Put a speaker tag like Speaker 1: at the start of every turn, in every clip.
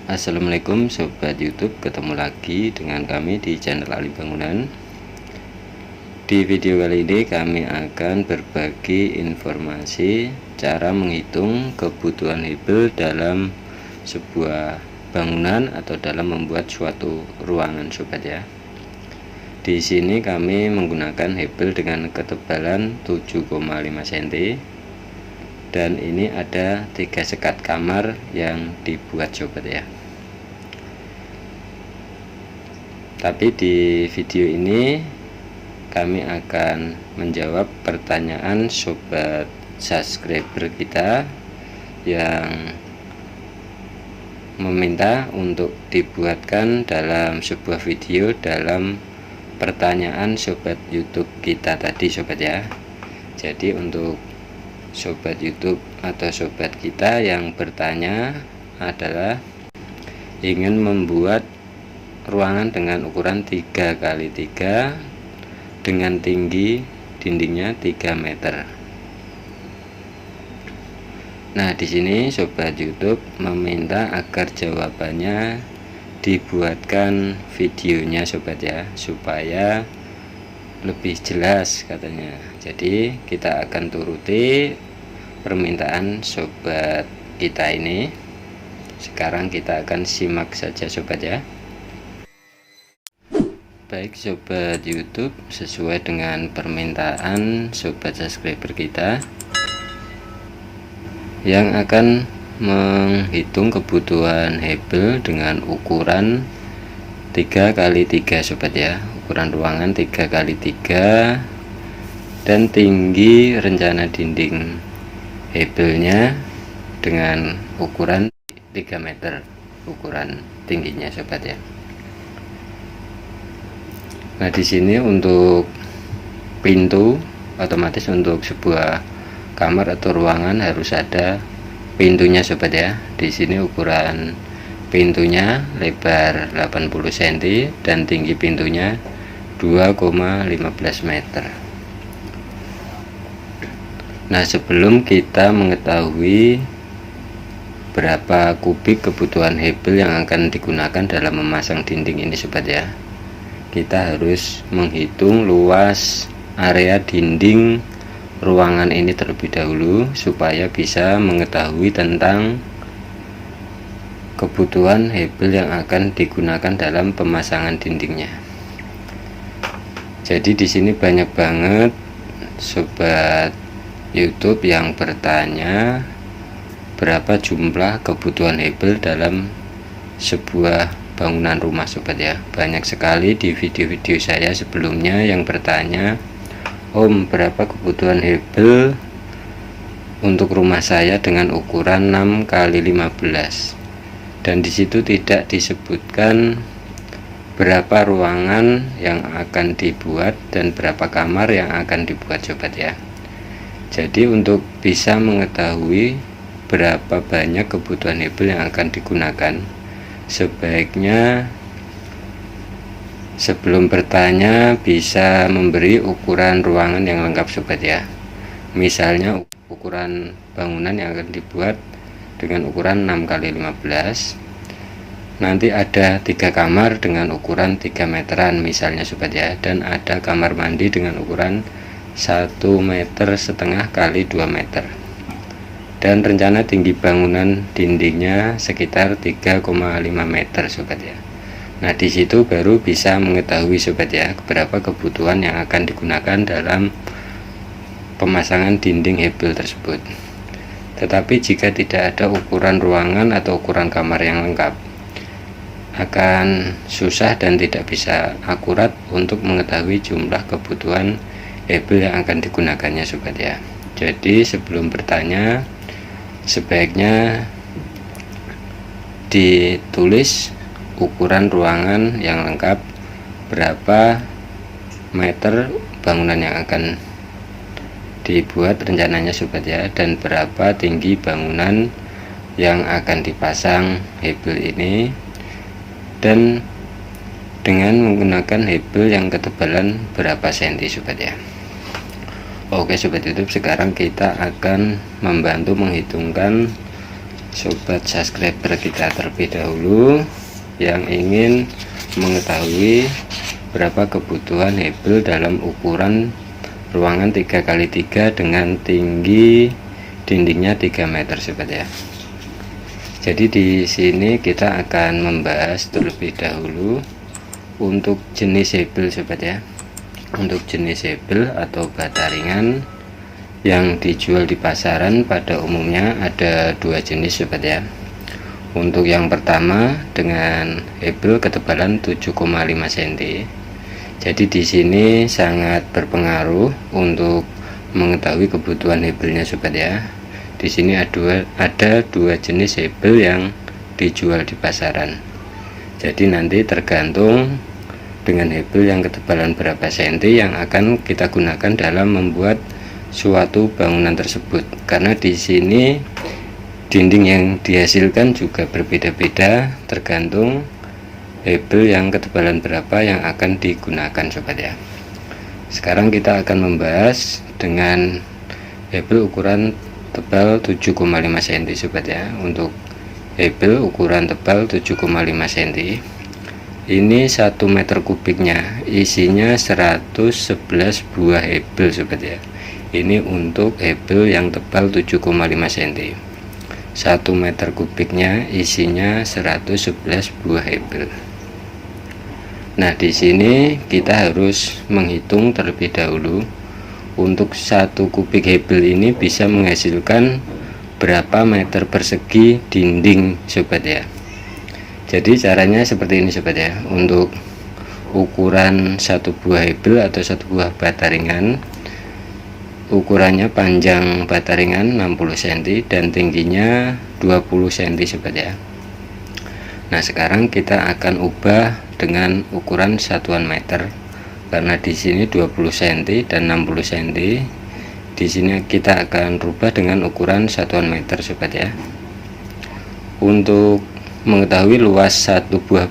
Speaker 1: Assalamualaikum Sobat YouTube, ketemu lagi dengan kami di channel Ali Bangunan. Di video kali ini kami akan berbagi informasi cara menghitung kebutuhan hebel dalam sebuah bangunan atau dalam membuat suatu ruangan, sobat ya. Di sini kami menggunakan hebel dengan ketebalan 7,5 cm dan ini ada 3 sekat kamar yang dibuat, sobat ya. Tapi di video ini kami akan menjawab pertanyaan sobat subscriber kita yang meminta untuk dibuatkan dalam sebuah video dalam pertanyaan sobat YouTube kita tadi, sobat ya. Jadi untuk sobat YouTube atau sobat kita yang bertanya adalah ingin membuat ruangan dengan ukuran 3x3 dengan tinggi dindingnya 3 meter. Nah, di sini sobat YouTube meminta agar jawabannya dibuatkan videonya, sobat ya, supaya lebih jelas katanya. Jadi kita akan turuti permintaan sobat kita ini. Sekarang kita akan simak saja, sobat ya. Baik sobat YouTube, sesuai dengan permintaan sobat subscriber kita yang akan menghitung kebutuhan hebel dengan ukuran 3x3, sobat ya. Ukuran ruangan 3x3 dan tinggi rencana dinding hebelnya dengan ukuran 3 meter ukuran tingginya, sobat ya. Nah, di sini untuk pintu, otomatis untuk sebuah kamar atau ruangan harus ada pintunya, sobat ya. Di sini ukuran pintunya lebar 80 cm dan tinggi pintunya 2,15 meter. Nah, sebelum kita mengetahui berapa kubik kebutuhan hebel yang akan digunakan dalam memasang dinding ini, sobat ya, kita harus menghitung luas area dinding ruangan ini terlebih dahulu supaya bisa mengetahui tentang kebutuhan hebel yang akan digunakan dalam pemasangan dindingnya. Jadi di sini banyak banget sobat YouTube yang bertanya berapa jumlah kebutuhan hebel dalam sebuah bangunan rumah, sobat ya. Banyak sekali di video-video saya sebelumnya yang bertanya, "Om, berapa kebutuhan hebel untuk rumah saya dengan ukuran 6x15?" Dan disitu tidak disebutkan berapa ruangan yang akan dibuat dan berapa kamar yang akan dibuat, sobat ya. Jadi untuk bisa mengetahui berapa banyak kebutuhan hebel yang akan digunakan, sebaiknya sebelum bertanya bisa memberi ukuran ruangan yang lengkap, sobat ya. Misalnya ukuran bangunan yang akan dibuat dengan ukuran 6x15, nanti ada 3 kamar dengan ukuran 3 meteran misalnya, sobat ya, dan ada kamar mandi dengan ukuran 1,5 meter kali 2 meter, dan rencana tinggi bangunan dindingnya sekitar 3,5 meter, sobat ya. Nah, di situ baru bisa mengetahui, sobat ya, berapa kebutuhan yang akan digunakan dalam pemasangan dinding hebel tersebut. Tetapi jika tidak ada ukuran ruangan atau ukuran kamar yang lengkap, akan susah dan tidak bisa akurat untuk mengetahui jumlah kebutuhan hebel yang akan digunakannya, sobat ya. Jadi sebelum bertanya sebaiknya ditulis ukuran ruangan yang lengkap, berapa meter bangunan yang akan dibuat rencananya, sobat ya, dan berapa tinggi bangunan yang akan dipasang hebel ini, dan dengan menggunakan hebel yang ketebalan berapa senti, sobat ya. Oke sobat YouTube, sekarang kita akan membantu menghitungkan sobat subscriber kita terlebih dahulu yang ingin mengetahui berapa kebutuhan hebel dalam ukuran ruangan 3x3 dengan tinggi dindingnya 3 meter sobat ya. Jadi di sini kita akan membahas terlebih dahulu untuk jenis hebel sobat ya. Untuk jenis hebel atau bata ringan yang dijual di pasaran pada umumnya ada dua jenis sobat ya. Untuk yang pertama dengan hebel ketebalan 7,5 cm. Jadi di sini sangat berpengaruh untuk mengetahui kebutuhan hebelnya sobat ya. Di sini ada dua jenis hebel yang dijual di pasaran. Jadi nanti tergantung dengan hebel yang ketebalan berapa senti yang akan kita gunakan dalam membuat suatu bangunan tersebut. Karena di sini dinding yang dihasilkan juga berbeda-beda tergantung hebel yang ketebalan berapa yang akan digunakan sobat ya. Sekarang kita akan membahas dengan hebel ukuran tebal 7,5 cm sobat ya. Untuk hebel ukuran tebal 7,5 cm ini 1 meter kubiknya isinya 111 buah hebel sobat ya. Ini untuk hebel yang tebal 7,5 cm, 1 meter kubiknya isinya 111 buah hebel. Nah, di sini kita harus menghitung terlebih dahulu untuk 1 kubik hebel ini bisa menghasilkan berapa meter persegi dinding sobat ya. Jadi caranya seperti ini sobat ya. Untuk ukuran 1 buah hebel atau 1 buah bata ringan, ukurannya panjang bata ringan 60 cm dan tingginya 20 cm sobat ya. Nah, sekarang kita akan ubah dengan ukuran satuan meter karena di sini 20 cm dan 60 cm. Di sini kita akan rubah dengan ukuran satuan meter sobat ya. Untuk mengetahui luas 1 buah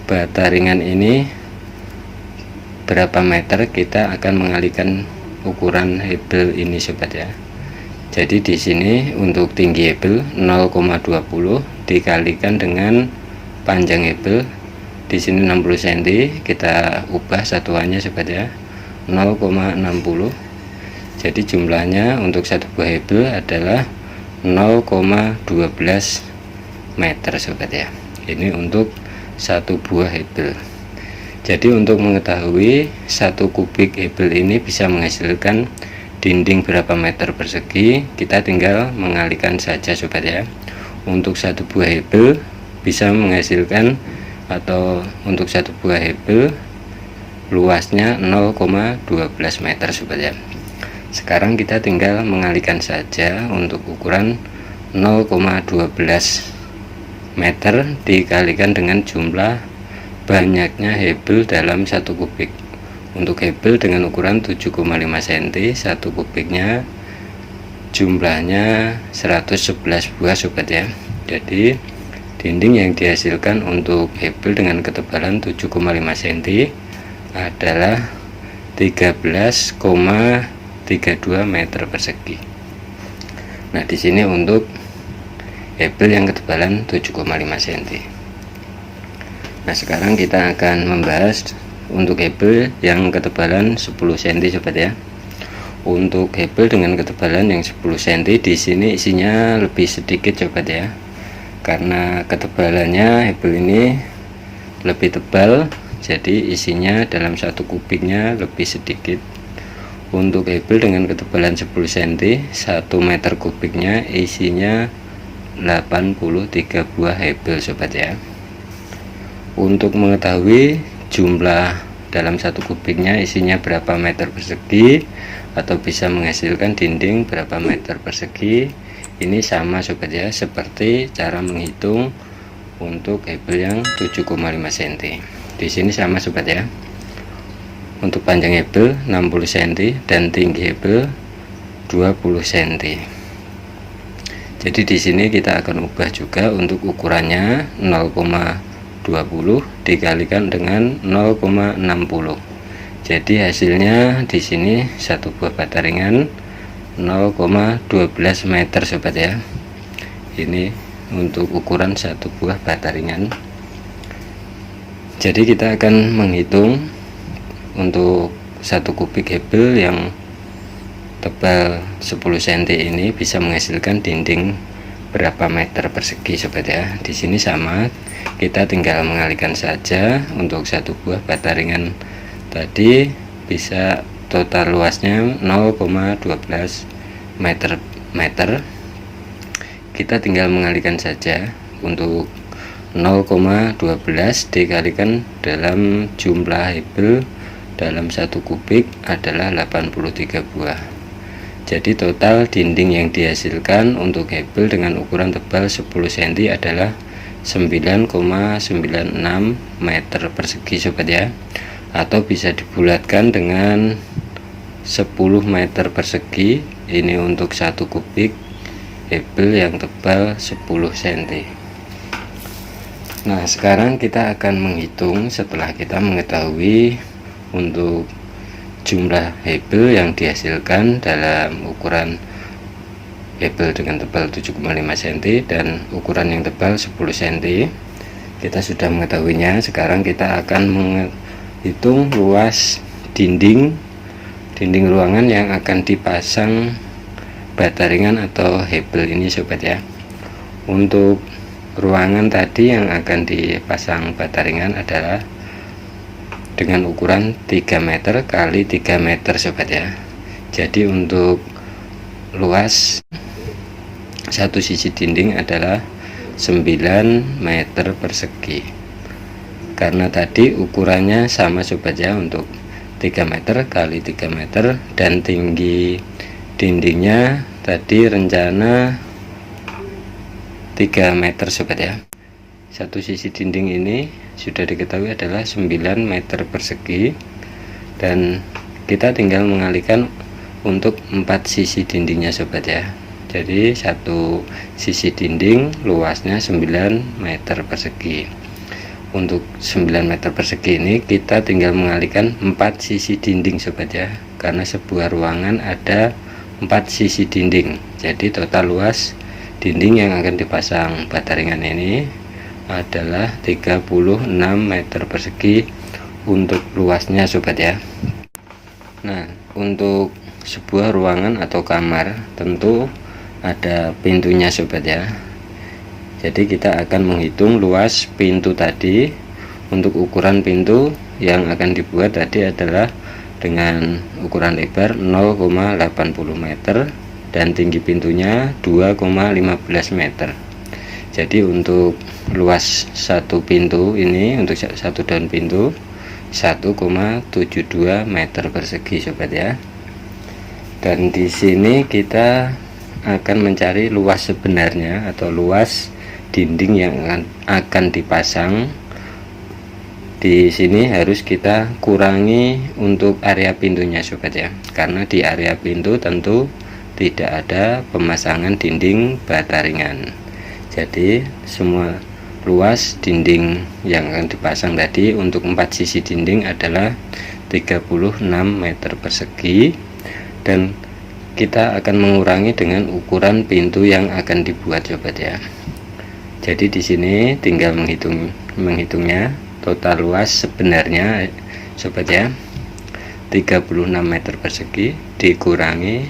Speaker 1: bata ringan ini berapa meter, kita akan mengalihkan ukuran hebel ini sobat ya. Jadi di sini untuk tinggi hebel 0,20 dikalikan dengan panjang hebel di sini 60 cm, kita ubah satuannya sobat ya, 0,60. Jadi jumlahnya untuk 1 buah hebel adalah 0,12 meter sobat ya. Ini untuk 1 buah hebel. Jadi untuk mengetahui 1 kubik hebel ini bisa menghasilkan dinding berapa meter persegi, kita tinggal mengalihkan saja sobat ya. Untuk 1 buah hebel bisa menghasilkan atau untuk 1 buah hebel luasnya 0,12 meter sobat ya. Sekarang kita tinggal mengalihkan saja untuk ukuran 0,12 meter dikalikan dengan jumlah banyaknya hebel dalam 1 kubik. Untuk hebel dengan ukuran 7,5 cm 1 kubiknya jumlahnya 111 buah sobat ya. Jadi dinding yang dihasilkan untuk hebel dengan ketebalan 7,5 cm adalah 13,32 meter persegi. Nah, di sini untuk hebel yang ketebalan 7,5 cm. Nah, sekarang kita akan membahas untuk hebel yang ketebalan 10 cm sobat ya. Untuk hebel dengan ketebalan yang 10 cm di sini isinya lebih sedikit sobat ya. Karena ketebalannya hebel ini lebih tebal, jadi isinya dalam 1 kubiknya lebih sedikit. Untuk hebel dengan ketebalan 10 cm 1 meter kubiknya isinya 83 buah hebel sobat ya. Untuk mengetahui jumlah dalam 1 kubiknya isinya berapa meter persegi atau bisa menghasilkan dinding berapa meter persegi, ini sama sobat ya, seperti cara menghitung untuk hebel yang 7,5 cm. Di sini sama sobat ya. Untuk panjang hebel 60 cm dan tinggi hebel 20 cm. Jadi di sini kita akan ubah juga untuk ukurannya 0,20 dikalikan dengan 0,60. Jadi hasilnya di sini 1 buah bata ringan 0,12 meter sobat ya. Ini untuk ukuran satu buah bata ringan. Jadi kita akan menghitung untuk 1 kubik hebel yang tebal 10 cm ini bisa menghasilkan dinding berapa meter persegi sobat ya. Di sini sama, kita tinggal mengalihkan saja. Untuk 1 buah bata ringan tadi bisa total luasnya 0,12 meter. Kita tinggal mengalihkan saja. Untuk 0,12 dikalikan dalam jumlah hebel dalam 1 kubik adalah 83 buah. Jadi total dinding yang dihasilkan untuk hebel dengan ukuran tebal 10 cm adalah 9,96 meter persegi sobat ya, atau bisa dibulatkan dengan 10 meter persegi. Ini untuk 1 kubik hebel yang tebal 10 cm. Nah, sekarang kita akan menghitung setelah kita mengetahui untuk jumlah hebel yang dihasilkan dalam ukuran hebel dengan tebal 7,5 cm dan ukuran yang tebal 10 cm. Kita sudah mengetahuinya. Sekarang kita akan menghitung luas dinding ruangan yang akan dipasang bata ringan atau hebel ini sobat ya. Untuk ruangan tadi yang akan dipasang bata ringan adalah dengan ukuran 3 meter kali 3 meter sobat ya. Jadi untuk luas satu sisi dinding adalah 9 meter persegi. Karena tadi ukurannya sama sobat ya, untuk 3 meter kali 3 meter, dan tinggi dindingnya tadi rencana 3 meter sobat ya. Satu sisi dinding ini sudah diketahui adalah 9 meter persegi, dan kita tinggal mengalihkan untuk 4 sisi dindingnya sobat ya. Jadi satu sisi dinding luasnya 9 meter persegi. Untuk 9 meter persegi ini kita tinggal mengalihkan 4 sisi dinding sobat ya, karena sebuah ruangan ada 4 sisi dinding. Jadi total luas dinding yang akan dipasang bata ringan ini adalah 36 meter persegi untuk luasnya sobat ya. Nah, untuk sebuah ruangan atau kamar tentu ada pintunya sobat ya. Jadi kita akan menghitung luas pintu tadi. Untuk ukuran pintu yang akan dibuat tadi adalah dengan ukuran lebar 0,80 meter dan tinggi pintunya 2,15 meter. Jadi untuk luas satu pintu ini, untuk satu daun pintu 1,72 meter persegi sobat ya. Dan di sini kita akan mencari luas sebenarnya atau luas dinding yang akan dipasang. Di sini harus kita kurangi untuk area pintunya sobat ya, karena di area pintu tentu tidak ada pemasangan dinding bata ringan. Jadi semua luas dinding yang akan dipasang tadi untuk 4 sisi dinding adalah 36 meter persegi, dan kita akan mengurangi dengan ukuran pintu yang akan dibuat sobat ya. Jadi di sini tinggal menghitungnya. Total luas sebenarnya sobat ya 36 meter persegi dikurangi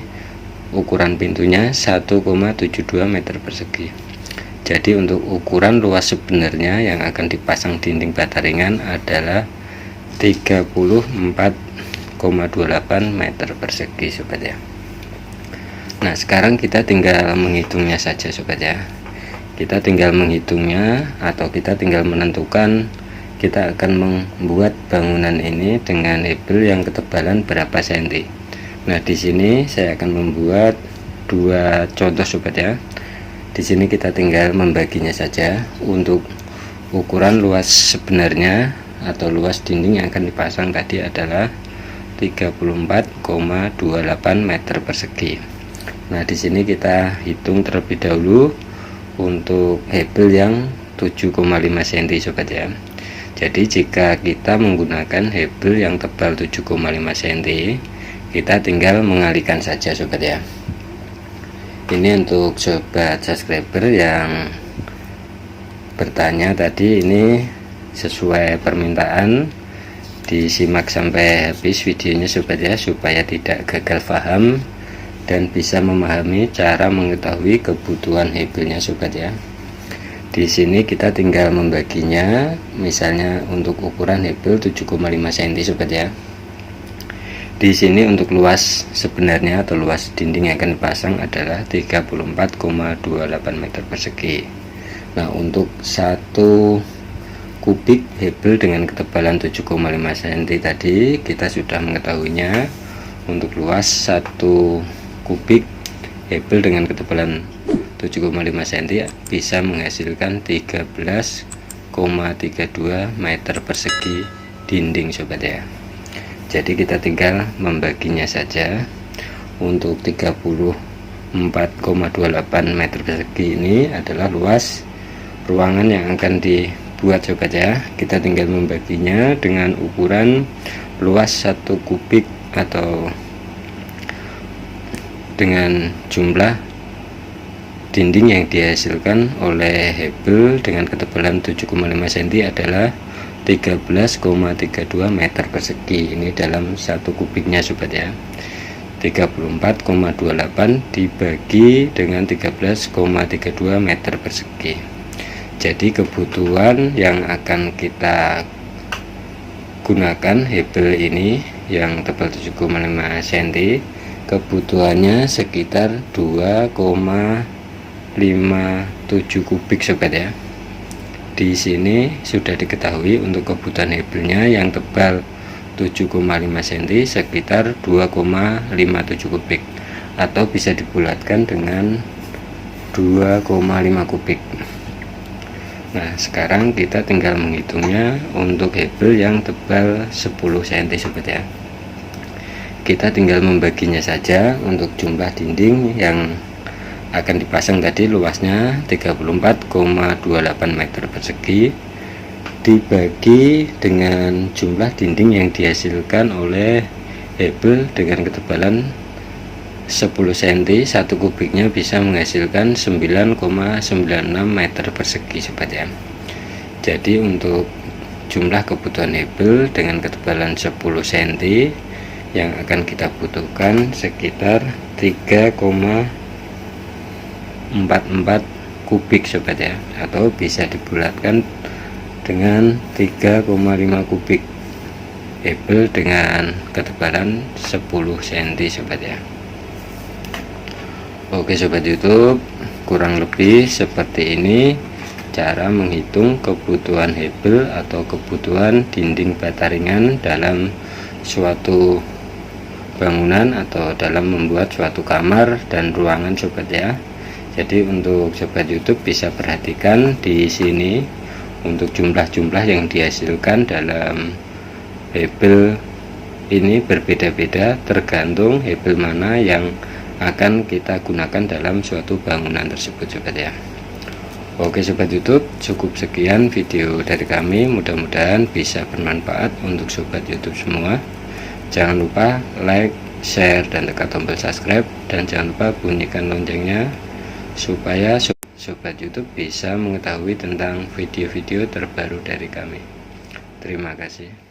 Speaker 1: ukuran pintunya 1,72 meter persegi. Jadi untuk ukuran luas sebenarnya yang akan dipasang dinding bata ringan adalah 34,28 meter persegi sobat ya. Nah, sekarang kita tinggal menghitungnya saja sobat ya. Kita tinggal menghitungnya atau kita tinggal menentukan kita akan membuat bangunan ini dengan hebel yang ketebalan berapa senti. Nah, di sini saya akan membuat 2 contoh sobat ya. Di sini kita tinggal membaginya saja. Untuk ukuran luas sebenarnya atau luas dinding yang akan dipasang tadi adalah 34,28 meter persegi. Nah, di sini kita hitung terlebih dahulu untuk hebel yang 7,5 cm sobat ya. Jadi jika kita menggunakan hebel yang tebal 7,5 cm, kita tinggal mengalihkan saja sobat ya. Ini untuk sobat subscriber yang bertanya tadi, ini sesuai permintaan, disimak sampai habis videonya sobat ya, supaya tidak gagal paham dan bisa memahami cara mengetahui kebutuhan hebelnya sobat ya. Di sini kita tinggal membaginya, misalnya untuk ukuran hebel 7,5 cm sobat ya. Di sini untuk luas sebenarnya atau luas dinding yang akan dipasang adalah 34,28 meter persegi. Nah, untuk satu kubik hebel dengan ketebalan 7,5 cm tadi kita sudah mengetahuinya. Untuk luas satu kubik hebel dengan ketebalan 7,5 cm bisa menghasilkan 13,32 meter persegi dinding sobat ya. Jadi kita tinggal membaginya saja. Untuk 34,28 meter persegi ini adalah luas ruangan yang akan dibuat sobat ya. Kita tinggal membaginya dengan ukuran luas satu kubik atau dengan jumlah dinding yang dihasilkan oleh hebel dengan ketebalan 7,5 cm adalah 13,32 meter persegi. Ini dalam satu kubiknya sobat ya. 34,28 dibagi dengan 13,32 meter persegi. Jadi kebutuhan yang akan kita gunakan hebel ini yang tebal 7,5 cm, kebutuhannya sekitar 2,57 kubik sobat ya. Di sini sudah diketahui untuk kebutuhan hebelnya yang tebal 7,5 cm sekitar 2,57 kubik, atau bisa dibulatkan dengan 2,5 kubik. Nah, sekarang kita tinggal menghitungnya untuk hebel yang tebal 10 cm sobat ya. Kita tinggal membaginya saja. Untuk jumlah dinding yang akan dipasang tadi luasnya 34,28 meter persegi dibagi dengan jumlah dinding yang dihasilkan oleh hebel dengan ketebalan 10 cm, satu kubiknya bisa menghasilkan 9,96 meter persegi sobat ya. Jadi untuk jumlah kebutuhan hebel dengan ketebalan 10 cm yang akan kita butuhkan sekitar 3,44 kubik sobat ya, atau bisa dibulatkan dengan 3,5 kubik hebel dengan ketebalan 10 cm sobat ya. Oke sobat YouTube, kurang lebih seperti ini cara menghitung kebutuhan hebel atau kebutuhan dinding bata ringan dalam suatu bangunan atau dalam membuat suatu kamar dan ruangan sobat ya. Jadi untuk sobat YouTube bisa perhatikan di sini untuk jumlah-jumlah yang dihasilkan dalam hebel ini berbeda-beda tergantung hebel mana yang akan kita gunakan dalam suatu bangunan tersebut sobat ya. Oke sobat YouTube, cukup sekian video dari kami, mudah-mudahan bisa bermanfaat untuk sobat YouTube semua. Jangan lupa like, share, dan tekan tombol subscribe, dan jangan lupa bunyikan loncengnya supaya sobat YouTube bisa mengetahui tentang video-video terbaru dari kami. Terima kasih.